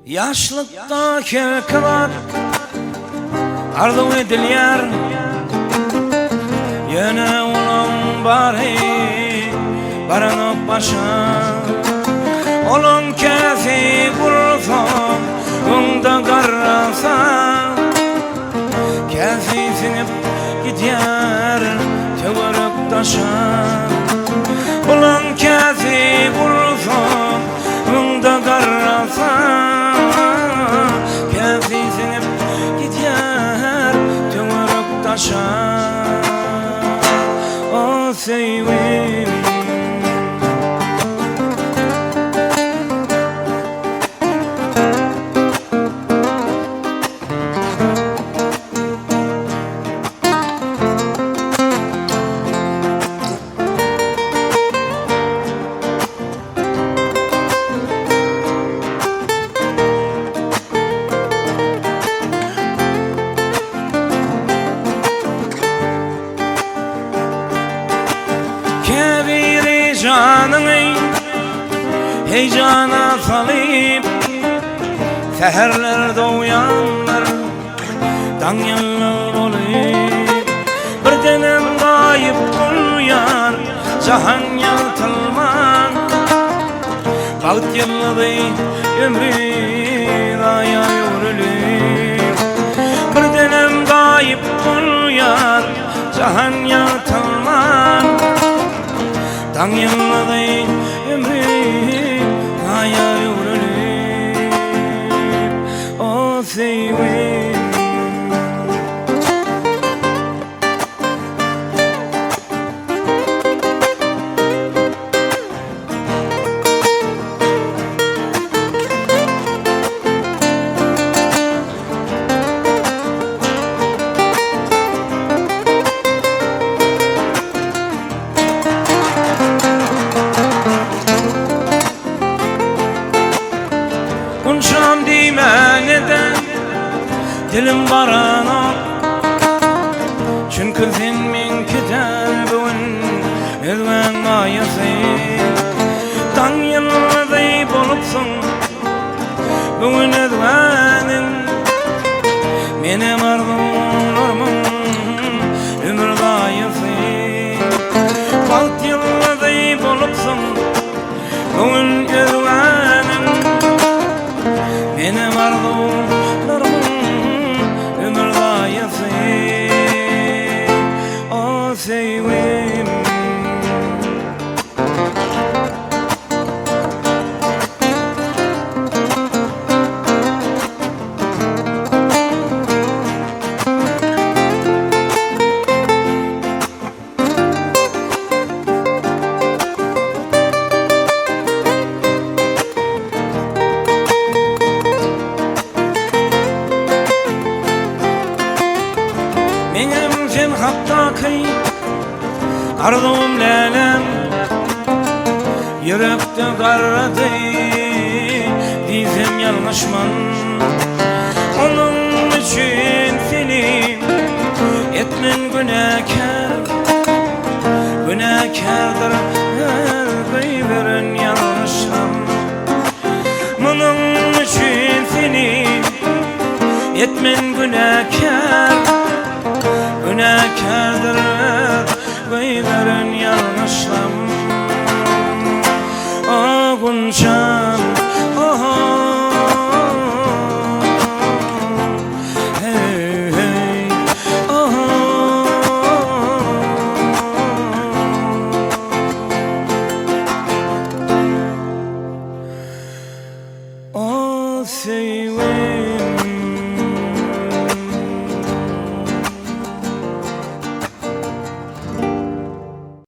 Yaşlıkta kevkılar arzu edilir, yine olan bari barınıp başa. Olun kefi vursa, onda karrasa, kefi sinip gider tövürüp taşa. Olun kefi vursa, onda karrasa, kefi sinip gider tövürüp taşa. O sevim kebiri canını heyecana salıp, seherlerde uyanlar danyallar olup, bir denem kayıp uyar cahan yaltılman. Bağıt yıllıdı ömrü daya yürülüp, bir denem kayıp uyar cahan yaltılman. Dang yıllıdı ömrü daya yürülüp, o sevim Unşam dime neden dilim barana, çünkü sen min gider bugün elven ayası. Dan yıllıday bolupsun bugün elvenin, benim arzumlarımın ömür dayısı. Balt yıllıday bolupsun bugün elvenin, benim arzularımın ömür gayesi. O sevim benim sen hattaki arzum lelem, yürekte karradı dizim yanlışman. Onun için seni etmen günahkar, günahkardır her veren yanlışım. Onun için seni etmen günahkar, günahkardır gayberin yanlışlam. O Gunşam, oh, hey, hey, oh, oh, sevim